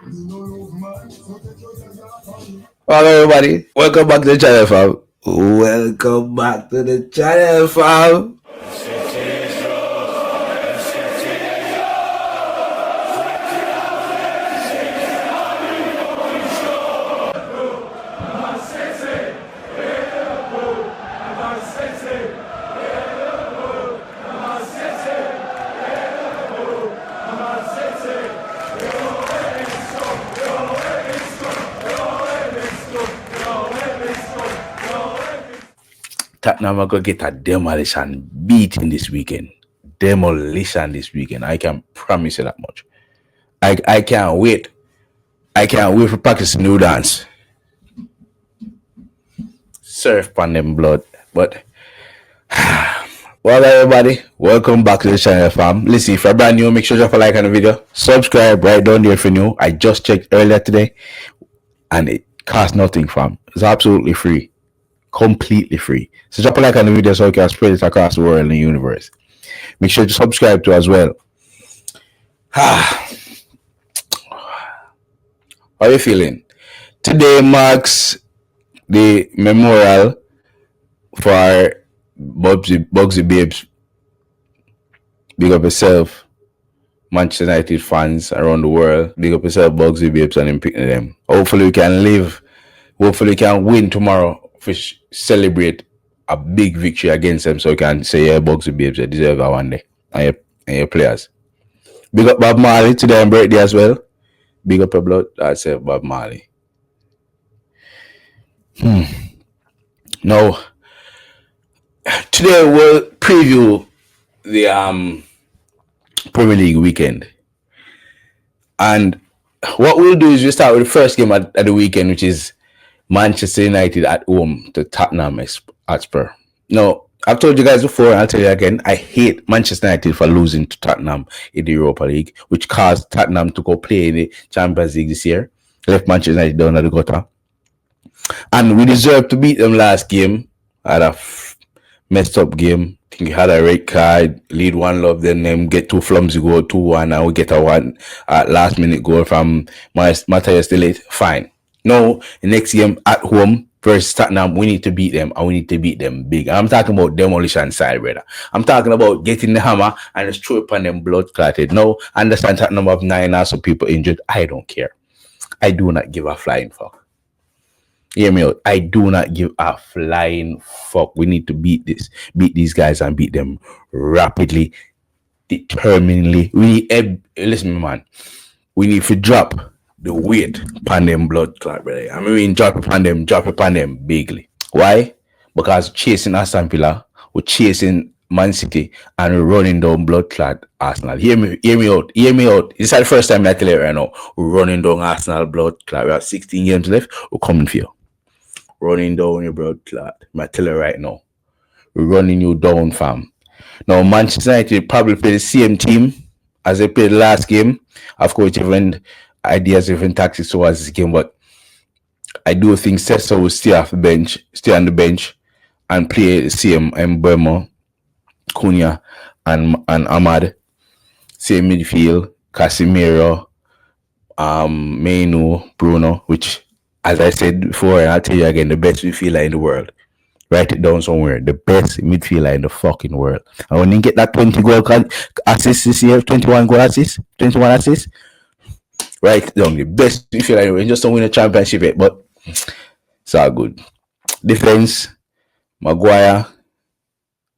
Hello, everybody. Welcome back to the channel, fam. Welcome back to the channel, fam. Tottenham are going to get a demolition beating this weekend. Demolition this weekend. I can promise you that much. I can't wait. I can't wait for practice a new dance. Surf on them blood. But, well, everybody, welcome back to the channel, fam. Listen, if you're brand new, make sure you drop a like on the video. Subscribe right down there if you're new. I just checked earlier today, and it costs nothing, fam. It's absolutely free. Completely free. So drop a like on the video so you can spread it across the world and the universe. Make sure to subscribe to as well. How are you feeling? Today marks the memorial for Bugsy Babes. Big up yourself, Manchester United fans around the world. Big up yourself, Bugsy Babes, and picking them. Hopefully we can live. Hopefully we can win tomorrow. Celebrate a big victory against them so you can say, yeah, Bugsy Babes, they deserve that one day. And your players. Big up Bob Marley today on birthday as well. Big up your blood. That's it, Bob Marley. Now, today we'll preview the Premier League weekend. And what we'll do is we'll start with the first game at the weekend, which is Manchester United at home to Tottenham Hotspur. Now, I've told you guys before, and I'll tell you again, I hate Manchester United for losing to Tottenham in the Europa League, which caused Tottenham to go play in the Champions League this year. Left Manchester United down at the gutter. And we deserved to beat them last game. Had a messed up game. I think we had a red card, lead 1-0, then them get two flumsy goal, 2-1, and we get a one last minute goal from Matthias De Ligt. Fine. No, the next game at home versus Tottenham, we need to beat them, and we need to beat them big. And I'm talking about demolition side, brother. I'm talking about getting the hammer and just throw it on them blood clotted. No, I understand Tottenham have 9 or so people injured. I don't care. I do not give a flying fuck. Hear me out. I do not give a flying fuck. We need to beat these guys and beat them rapidly, determinedly. Listen, man. We need to drop the weight upon them blood clot, brother. I mean, drop upon them bigly. Why? Because chasing Aston Villa, we're chasing Man City, and we're running down blood clot Arsenal. Hear me out. This is the first time I tell you right now. We're running down Arsenal blood clot. We have 16 games left. We're coming for you. Running down your blood clot. I tell you right now. We're running you down, fam. Now, Manchester United probably play the same team as they played the last game. Of course, different ideas, different tactics towards this game, but I do think Cesar will stay on the bench and play the same Mbeumo, Cunha, and Ahmad. Same midfield, Casemiro, Mainu, Bruno, which, as I said before, and I'll tell you again, the best midfielder in the world. Write it down somewhere. The best midfielder in the fucking world. And when you get that 20 goal assist this year, 21 assists, right down, the best midfielder in the world. Just don't win a championship yet, but it's all good. Defense, Maguire,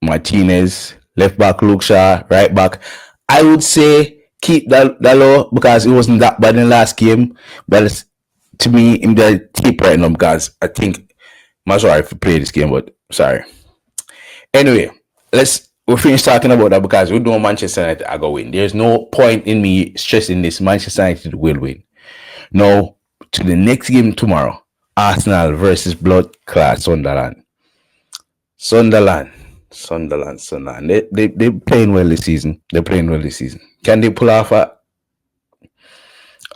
Martinez, left back Luke Shaw, right back. I would say keep that low because it wasn't that bad in the last game, but to me, in the keep right now because I think I'm sorry if we play this game, but sorry. Anyway, we'll finish talking about that because we know Manchester United are going to win. There's no point in me stressing this. Manchester United will win. Now, to the next game tomorrow, Arsenal versus blood clot Sunderland. Sunderland. They're playing well this season. Can they pull off a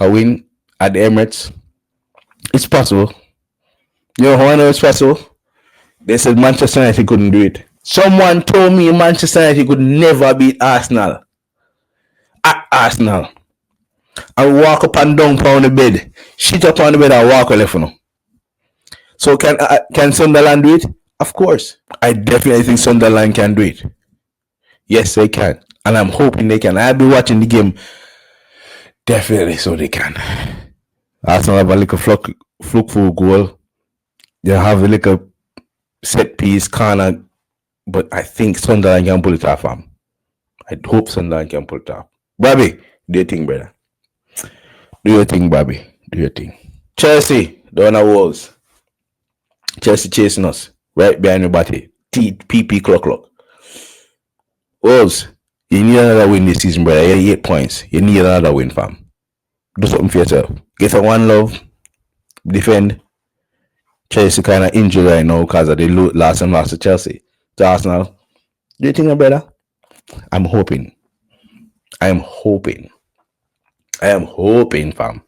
win at the Emirates? It's possible. You know how I know it's possible? They said Manchester United couldn't do it. Someone told me Manchester United could never beat Arsenal. At Arsenal. and walk up and down on the bed. Shit up on the bed and walk left, you know. So can Sunderland do it? Of course. I definitely think Sunderland can do it. Yes, they can. And I'm hoping they can. I'll be watching the game definitely so they can. Arsenal have a little fluke for goal. They have a little set piece, corner, but I think Sunderland can pull it off. I hope Sunderland can pull it off. Bobby, do your thing, brother. Do your thing, Bobby. Do your thing. Chelsea, the on the walls. Chelsea chasing us right behind the body. PP clock. Wolves, you need another win this season, brother. You have 8 points. You need another win, fam. Do something for yourself. Get a one love. Defend. Chelsea kind of injured right now because of the loss to Chelsea. To Arsenal. Do you think, brother? I'm hoping. I am hoping, fam.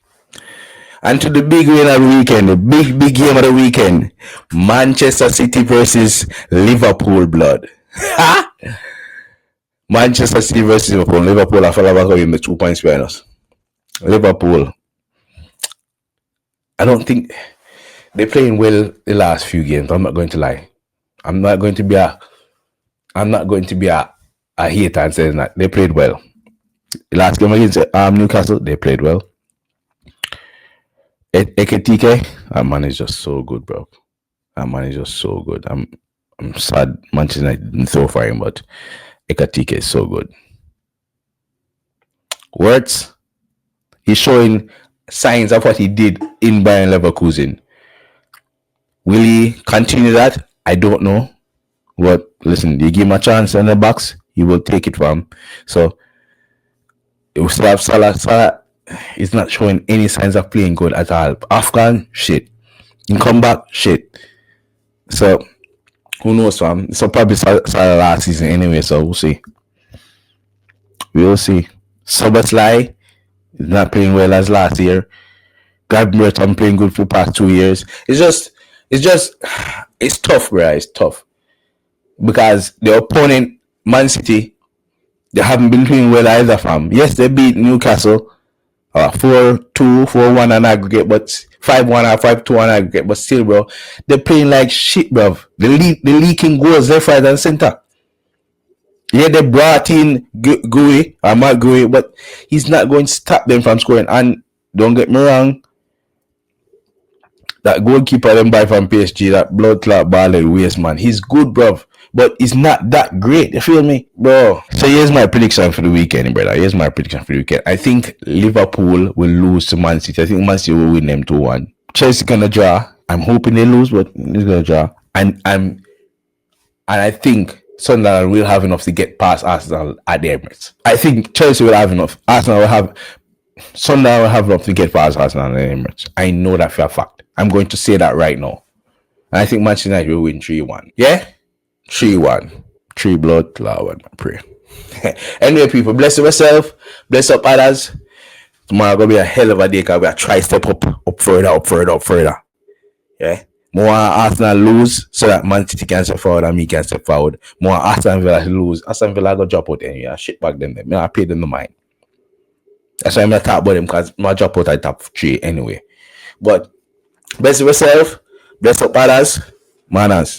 And to the big win of the weekend, the big game of the weekend, Manchester City versus Liverpool, blood. Manchester City versus Liverpool. Liverpool are following in the 2 points behind us. Liverpool, I don't think they're playing well the last few games. I'm not going to lie. I'm not going to be a hater and saying that they played well. The last game against Newcastle, they played well. Eketike, that man is just so good, bro. That man is just so good. I'm sad Manchester United didn't throw for him, but Eketike is so good. Words, he's showing signs of what he did in Bayern Leverkusen. Will he continue that? I don't know. But listen, you give him a chance in the box, he will take it from. So we still have Salah. Salah is not showing any signs of playing good at all. Afghan, shit. In comeback, shit. So who knows, fam? So probably Salah last season anyway, so we'll see. We'll see. Soberslai is not playing well as last year. Gabriel playing good for the past 2 years. It's tough, bro. It's tough. Because the opponent, Man City, they haven't been playing well either, fam. Yes, they beat Newcastle 4-2, 4-1 on aggregate, but 5-1 or 5-2 on aggregate, but still, bro, they're playing like shit, bro. They're leaking goals left, right, and center. Yeah, they brought in Gui, or Mark Gui, but he's not going to stop them from scoring. And don't get me wrong, that goalkeeper them buy from PSG, that blood clot ball waste, man, he's good, bro, but he's not that great. You feel me, bro? So here's my prediction for the weekend, brother. I think Liverpool will lose to Man City. I think Man City will win them 2-1. Chelsea gonna draw. I'm hoping they lose, but it's gonna draw. And I think Sunderland will have enough to get past Arsenal at the Emirates. I think Chelsea will have enough. Sunderland will have enough to get past Arsenal at the Emirates. I know that for a fact. I'm going to say that right now. And I think Manchester United will win 3-1. Yeah? 3-1. 3 blood, Lord, I pray. Anyway, people, bless yourself. Bless up others. Tomorrow gonna be a hell of a day because we are try step up further. Yeah? More Arsenal lose so that Man City can step forward and me can step forward. More Aston Villa lose. Aston Villa go drop out anyway. Shit back them. I pay them the mind. That's why I'm not talking about them because my drop out at top 3 anyway. But bless yourself. Bless up others. Manaz.